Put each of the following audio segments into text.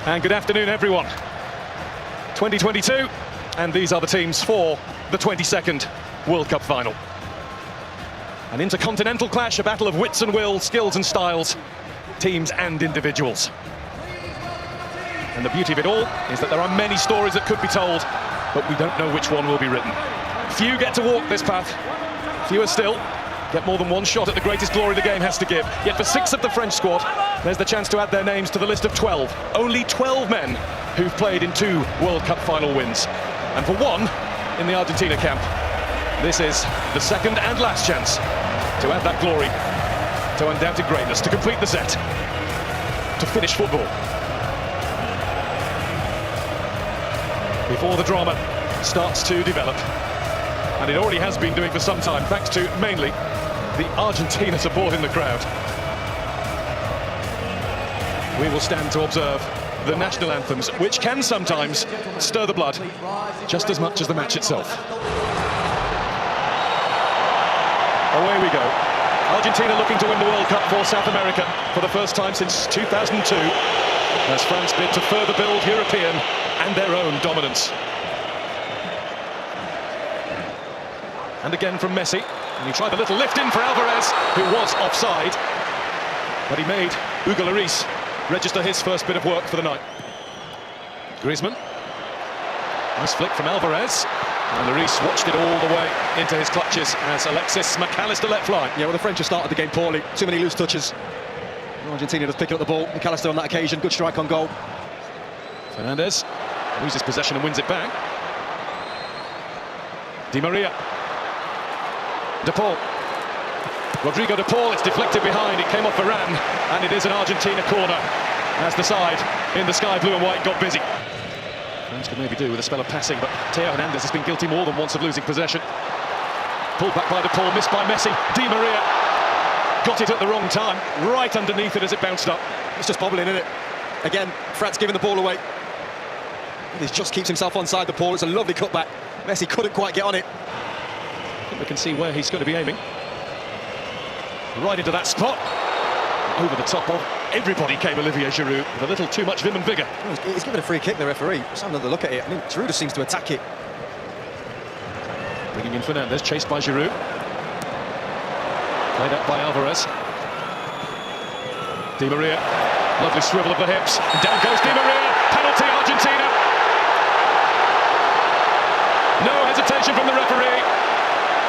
And good afternoon, everyone. 2022, and these are the teams for the 22nd World Cup final. An intercontinental clash, a battle of wits and will, skills and styles, teams and individuals. And the beauty of it all is that there are many stories that could be told, but we don't know which one will be written. Few get to walk this path, fewer still get more than one shot at the greatest glory the game has to give. Yet for 6 of the French squad, there's the chance to add their names to the list of 12. Only 12 men who've played in 2 World Cup final wins. And for one in the Argentina camp, this is the second and last chance to add that glory to undoubted greatness, to complete the set, to finish football. Before the drama starts to develop, and it already has been doing for some time, thanks to mainly the Argentina support in the crowd. We will stand to observe the national anthems, which can sometimes stir the blood just as much as the match itself. Away we go. Argentina looking to win the World Cup for South America for the first time since 2002, as France bid to further build European and their own dominance. And again from Messi, and he tried a little lift in for Alvarez, who was offside, but he made Hugo Lloris register his first bit of work for the night. Griezmann, nice flick from Alvarez, and Lloris watched it all the way into his clutches as Alexis McAllister let fly. Yeah, well, the French have started the game poorly, too many loose touches. Argentina just picking up the ball, McAllister on that occasion, good strike on goal. Fernandez loses possession and wins it back. Di Maria. De Paul. Rodrigo De Paul, it's deflected behind, it came off Varane, and it is an Argentina corner as the side in the sky blue and white got busy. France could maybe do with a spell of passing, but Theo Hernandez has been guilty more than once of losing possession. Pulled back by De Paul, missed by Messi. Di Maria got it at the wrong time, right underneath it as it bounced up. It's just bobbling, isn't it? Again, France giving the ball away. He just keeps himself onside the ball. It's a lovely cutback. Messi couldn't quite get on it. I think we can see where he's going to be aiming. Right into that spot. Over the top of everybody came Olivier Giroud with a little too much vim and vigour. He's given a free kick, the referee. Let's have another look at it. I mean, Giroud just seems to attack it. Bringing in Fernandez, chased by Giroud. Played up by Alvarez. Di Maria, lovely swivel of the hips. Down goes Di Maria, penalty Argentina. No hesitation from the referee.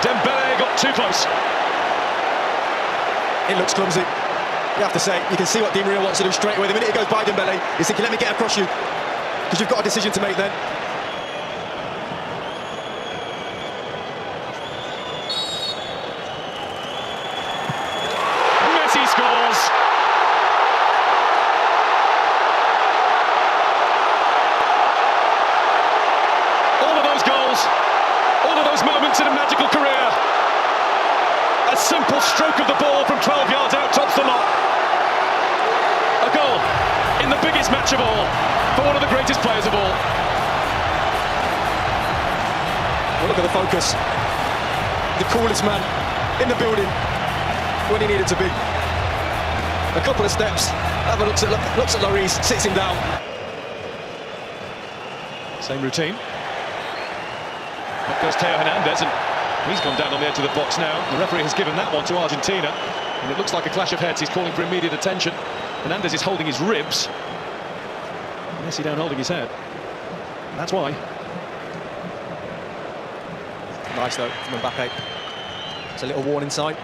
Dembele got too close. It looks clumsy. You have to say, you can see what Di Maria wants to do straight away. The minute he goes by Dembele, he's thinking, let me get across you, because you've got a decision to make then. Messi scores! All of those goals, all of those moments in a magical career. A simple stroke of the ball from 12 yards out tops the lot. A goal in the biggest match of all for one of the greatest players of all. Well, look at the focus. The coolest man in the building when he needed to be. A couple of steps, looks at Lloris, sits him down. Same routine. Up goes Theo Hernandez, and he's gone down on the edge of the box now. The referee has given that one to Argentina, and it looks like a clash of heads. He's calling for immediate attention. Hernandez is holding his ribs. Messi down holding his head. That's why. Nice though from Mbappe. It's a little warning sign.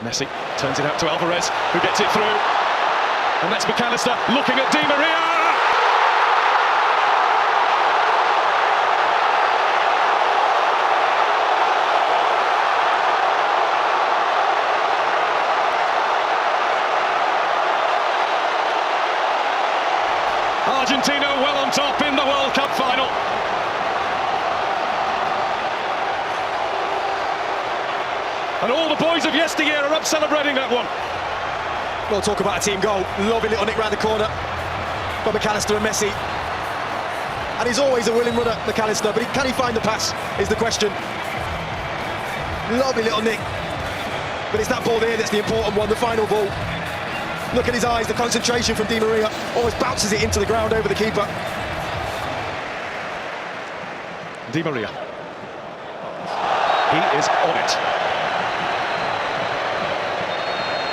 Messi turns it out to Alvarez, who gets it through. And that's McAllister looking at Di Maria. Argentina well on top in the World Cup final. And all the boys of yesteryear are up celebrating that one. Well, talk about a team goal. Lovely little nick round the corner by McAllister and Messi. And he's always a willing runner, McAllister, but can he find the pass is the question. Lovely little nick. But it's that ball there that's the important one, the final ball. Look at his eyes, the concentration from Di Maria. Always bounces it into the ground over the keeper. Di Maria. He is on it.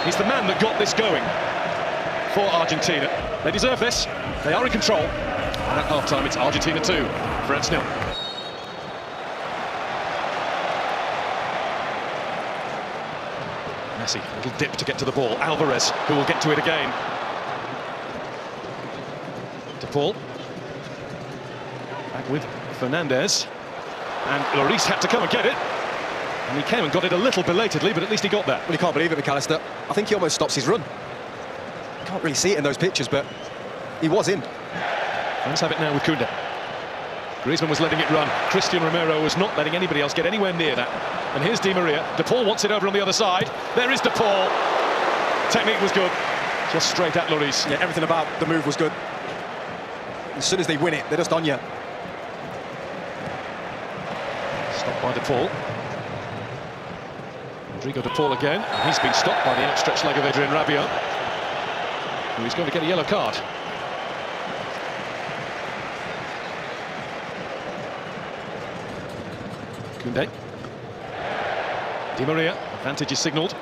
He's the man that got this going for Argentina. They deserve this. They are in control. And at half-time, it's Argentina 2, France 0. Messi, a little dip to get to the ball. Alvarez, who will get to it again. De Paul. Back with Fernandez. And Lloris had to come and get it. And he came and got it a little belatedly, but at least he got that. Well, you can't believe it, McAllister. I think he almost stops his run. Can't really see it in those pictures, but he was in. France have it now with Koundé. Griezmann was letting it run. Christian Romero was not letting anybody else get anywhere near that. And here's Di Maria. De Paul wants it over on the other side. There is De Paul. Technique was good. Just straight at Lloris. Yeah, everything about the move was good. As soon as they win it, they're just on you. Stopped by De Paul. Rodrigo De Paul again. He's been stopped by the outstretched leg of Adrien Rabiot. He's going to get a yellow card. Koundé. Di Maria, advantage is signalled.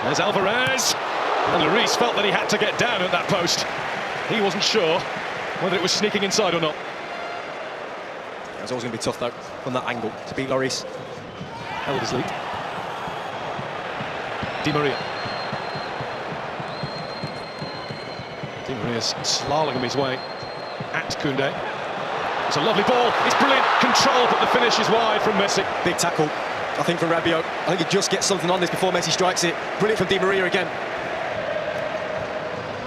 There's Alvarez. And Lloris felt that he had to get down at that post. He wasn't sure whether it was sneaking inside or not. It was always going to be tough, though, from that angle, to beat Lloris. Held his lead. Di Maria. Di Maria's slaloming his way at Koundé. It's a lovely ball, it's brilliant control, but the finish is wide from Messi. Big tackle, I think, from Rabiot. I think he just gets something on this before Messi strikes it. Brilliant from Di Maria again.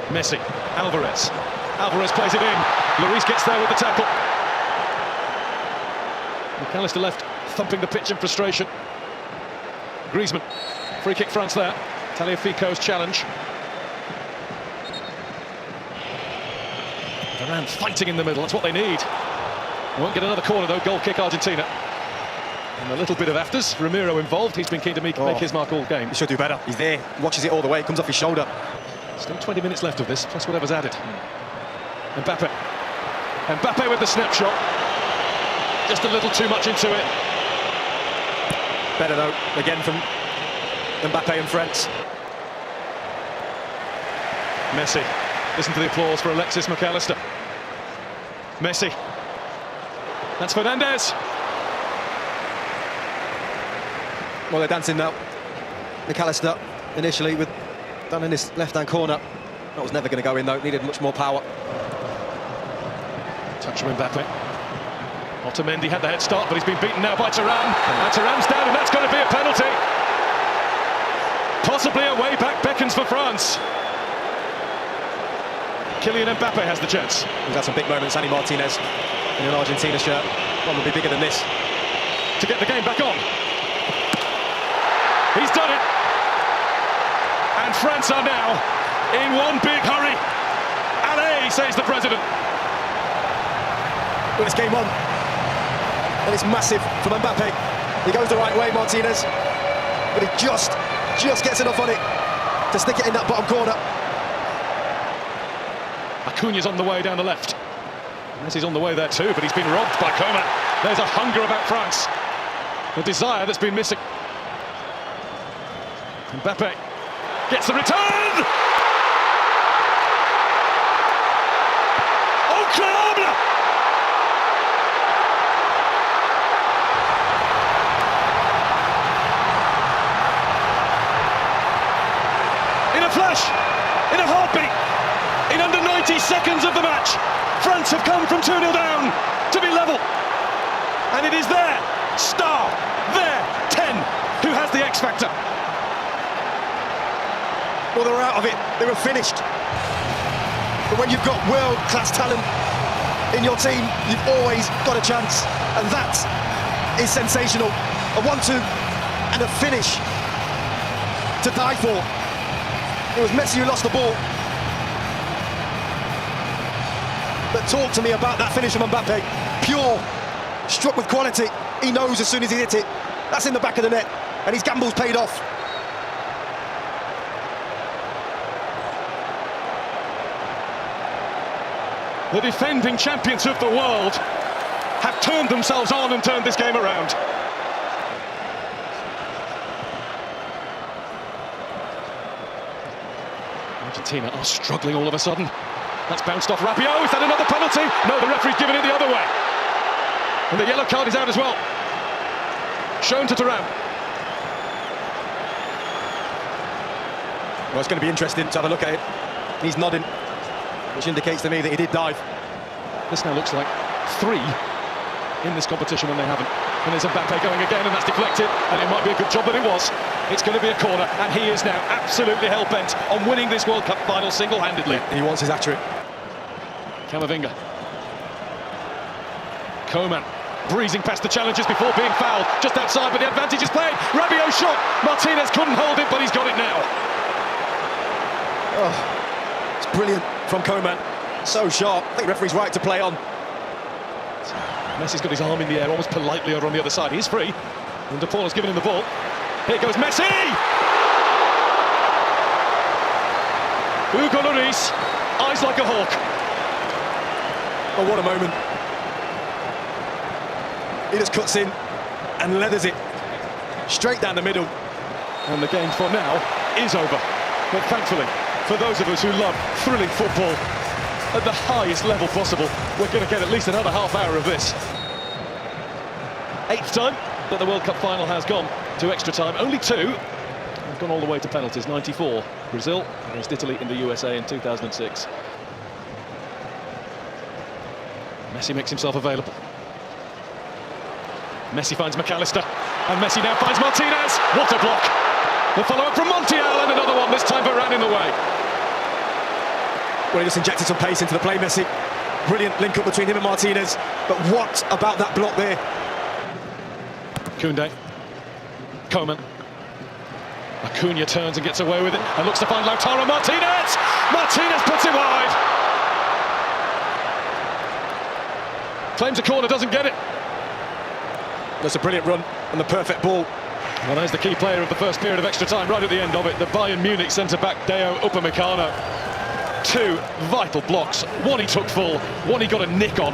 Messi, Alvarez. Alvarez plays it in. Lloris gets there with the tackle. McAllister left thumping the pitch in frustration. Griezmann. Free kick France there. Tagliafico's challenge. Varane fighting in the middle, that's what they need. Won't get another corner though, goal kick Argentina. And a little bit of afters, Ramiro involved, he's been keen to make his mark all game. He should do better, he's there, watches it all the way, it comes off his shoulder. Still 20 minutes left of this, plus whatever's added. Mbappe. Mbappe with the snapshot. Just a little too much into it. Better though, again from Mbappe and France. Messi. Listen to the applause for Alexis McAllister. Messi. That's Fernandez. Well, they're dancing now. McAllister initially with down in this left-hand corner. That was never going to go in though, needed much more power. Touch from Mbappe. Otamendi had the head start, but he's been beaten now by Thuram. And Thuram's down, and that's going to be a penalty. Possibly a way back beckons for France. Kylian Mbappe has the chance. He's had some big moments, Andy Martinez, in an Argentina shirt. One will be bigger than this. To get the game back on. He's done it. And France are now in one big hurry. Allez, says the president. Well, it's game on. And it's massive from Mbappe. He goes the right way, Martinez. But he just gets enough on it to stick it in that bottom corner. Acuña's on the way down the left. Messi's on the way there too, but he's been robbed by Coman. There's a hunger about France. The desire that's been missing. Mbappe gets the return! Incroyable! In a flash, in a heartbeat, in under 90 seconds of the match, France have come from 2-0 down to be level. And it is their star, their 10, who has the X factor. Well, they were out of it, they were finished. But when you've got world-class talent in your team, you've always got a chance. And that is sensational. A 1-2 and a finish to die for. It was Messi who lost the ball. But talk to me about that finish from Mbappe. Pure, struck with quality. He knows as soon as he hit it, that's in the back of the net. And his gamble's paid off. the defending champions of the world, have turned themselves on and turned this game around. Argentina are struggling all of a sudden. That's bounced off Rabiot. Is that another penalty? No, the referee's given it the other way. And the yellow card is out as well. Shown to Thuram. Well, it's going to be interesting to have a look at it. He's nodding, which indicates to me that he did dive. This now looks like 3 in this competition when they haven't. And there's Mbappe going again, and that's deflected. And it might be a good job that it was. It's going to be a corner, and he is now absolutely hell-bent on winning this World Cup final single-handedly. He wants his hat-trick. Camavinga. Coman breezing past the challenges before being fouled. Just outside, but the advantage is played. Rabiot shot. Martinez couldn't hold it, but he's got it now. Oh, it's brilliant from Coman. So sharp. I think the referee's right to play on. Messi's got his arm in the air, almost politely over on the other side. He's free. And De Paul has given him the ball. Here goes Messi! Hugo Lloris, eyes like a hawk. Oh, what a moment. He just cuts in and leathers it straight down the middle. And the game for now is over. But thankfully, for those of us who love thrilling football at the highest level possible, we're going to get at least another half hour of this. 8th time that the World Cup final has gone to extra time. Only 2 have gone all the way to penalties. 94, Brazil against Italy in the USA in 2006. Messi makes himself available. Messi finds McAllister, and Messi now finds Martinez. What a block! The follow-up from Montiel, and another one, this time Varane in the way. Well, he just injected some pace into the play, Messi. Brilliant link-up between him and Martinez. But what about that block there? Koundé. Coman. Acuna turns and gets away with it, and looks to find Lautaro Martinez! Martinez puts it wide! Claims a corner, doesn't get it. That's a brilliant run and the perfect ball. Well, there's the key player of the first period of extra time, right at the end of it, the Bayern Munich centre-back Deo Upamecano. 2 vital blocks, one he took full, one he got a nick on.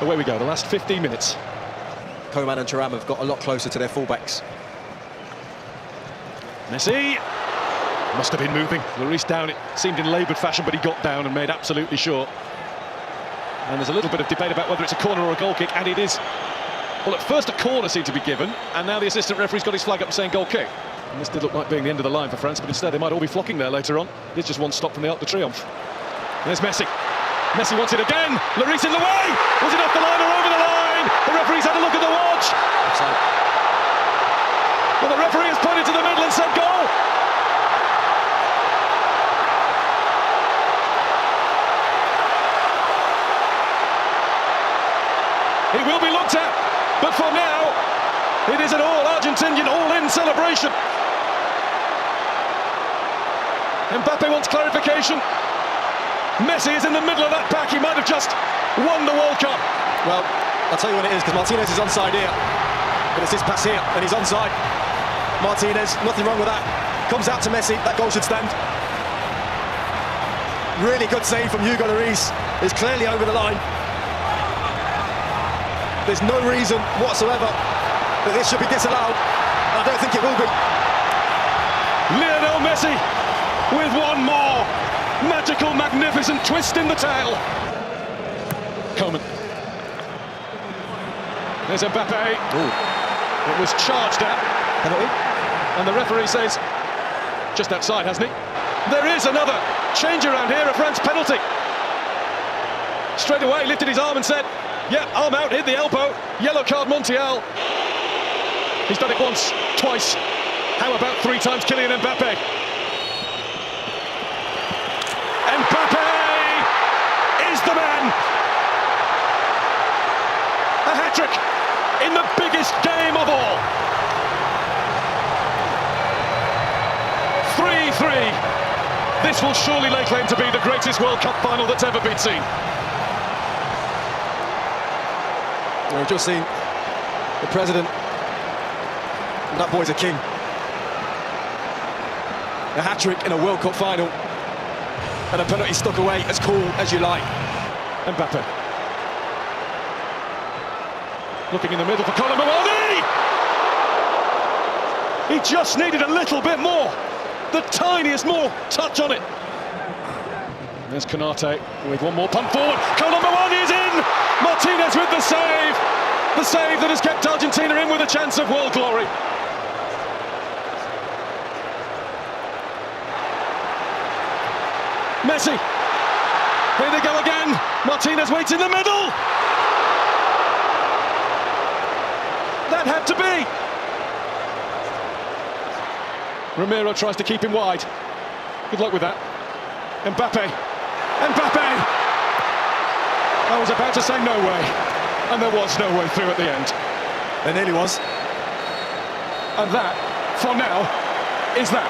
Away we go, the last 15 minutes. Coman and Thuram have got a lot closer to their fullbacks. Messi must have been moving. Lloris down, it seemed in laboured fashion, but he got down and made absolutely sure. And there's a little bit of debate about whether it's a corner or a goal kick, and it is. Well, at first a corner seemed to be given, and now the assistant referee's got his flag up saying goal kick. And this did look like being the end of the line for France, but instead they might all be flocking there later on. It's just one stop from the Arc de Triomphe. There's Messi. Messi wants it again. Lloris in the way. Was it off the line or over the line? The referee's had a look at the watch. Well, the referee has pointed to the middle and said goal. It will be looked at, but for now, it is an all-Argentinian, all-in celebration. Mbappe wants clarification. Messi is in the middle of that pack. He might have just won the World Cup. Well, I'll tell you what it is, because Martinez is onside here. But it's his pass here, and he's onside. Martinez, nothing wrong with that. Comes out to Messi, that goal should stand. Really good save from Hugo Lloris. It's clearly over the line. There's no reason whatsoever that this should be disallowed. I don't think it will be. Lionel Messi with one more magical, magnificent twist in the tail. Coman. There's Mbappe. Ooh. It was charged at. Penalty. And the referee says, just outside, hasn't he? There is another change around here, a France penalty. Straight away, lifted his arm and said, yeah, arm out, hit the elbow. Yellow card, Montiel. He's done it once, twice. How about 3 times Kylian Mbappe? Mbappe is the man. A hat-trick in the biggest game of all. 3-3. This will surely lay claim to be the greatest World Cup final that's ever been seen. We've just seen the president, and that boy's a king. A hat-trick in a World Cup final. and a penalty stuck away, as cool as you like. Mbappe. Looking in the middle for Colin Mawani! He just needed a little bit more. The tiniest more touch on it. There's Konate with one more punt forward. Colin Mawani is in! Martinez with the save! The save that has kept Argentina in with a chance of world glory. Messi. Here they go again. Martinez waits in the middle. That had to be. Ramiro tries to keep him wide. Good luck with that. Mbappe. Mbappe! I was about to say no way. And there was no way through at the end. There nearly was. And that, for now, is that.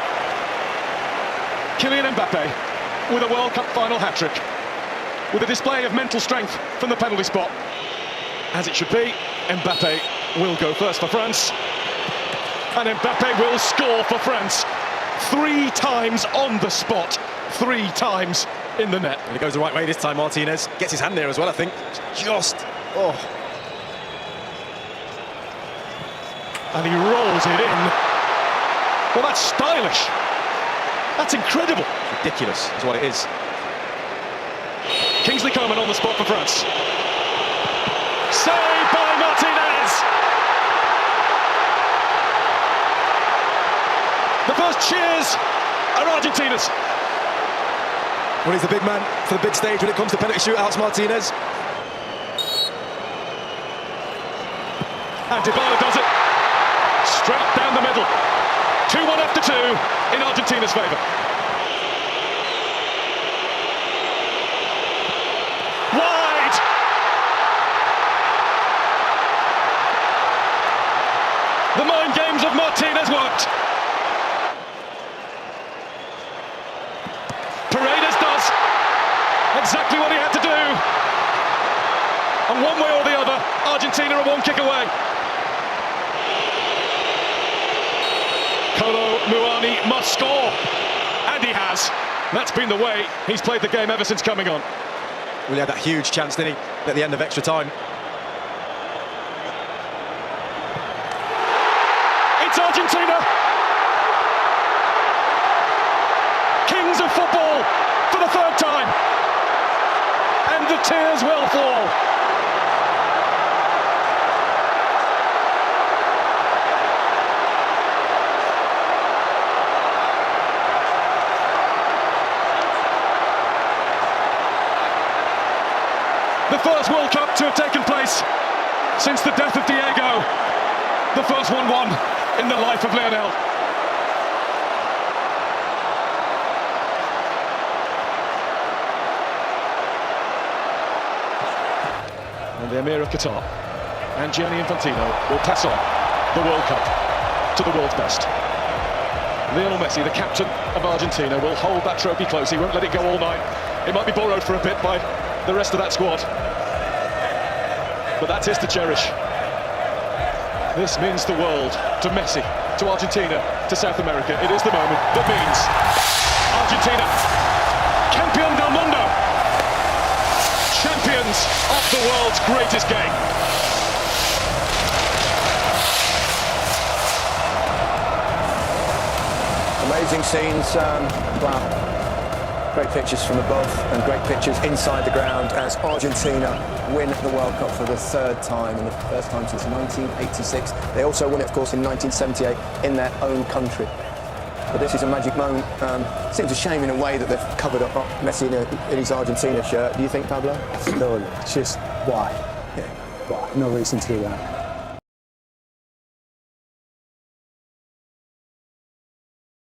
Kylian Mbappe with a World Cup final hat-trick, with a display of mental strength from the penalty spot. As it should be, Mbappe will go first for France, and Mbappe will score for France. 3 times on the spot, 3 times in the net. And it goes the right way this time, Martinez. Gets his hand there as well, I think. Oh. And he rolls it in. Well, that's stylish. That's incredible. Ridiculous is what it is. Kingsley Coman on the spot for France. Saved by Martinez! The first cheers are Argentina's. Well, he's the big man for the big stage when it comes to penalty shootouts, Martinez. And Dybala does it. Straight down the middle. 2-1 after 2 in Argentina's favour. Wide! The mind games of Martinez worked. Paredes does exactly what he had to do. And one way or the other, Argentina are 1 kick away. Kolo Muani must score, and he has. That's been the way he's played the game ever since coming on. Well, he had that huge chance, didn't he, at the end of extra time? It's Argentina! Kings of football for the 3rd time! And the tears will fall. The first World Cup to have taken place since the death of Diego. The first one won in the life of Lionel. And the Emir of Qatar and Gianni Infantino will pass on the World Cup to the world's best. Lionel Messi, the captain of Argentina, will hold that trophy close. He won't let it go all night. It might be borrowed for a bit by the rest of that squad, but that's his to cherish. This means the world to Messi, to Argentina, to South America. It is the moment that means Argentina, campeón del mundo, champions of the world's greatest game. Amazing scenes, wow. Great pictures from above and great pictures inside the ground as Argentina win the World Cup for the 3rd time, and the first time since 1986. They also won it, of course, in 1978 in their own country. But this is a magic moment. Seems a shame in a way that they've covered up Messi in his Argentina shirt. Do you think, Pablo? No, it's just why? Yeah. Why? No reason to do that.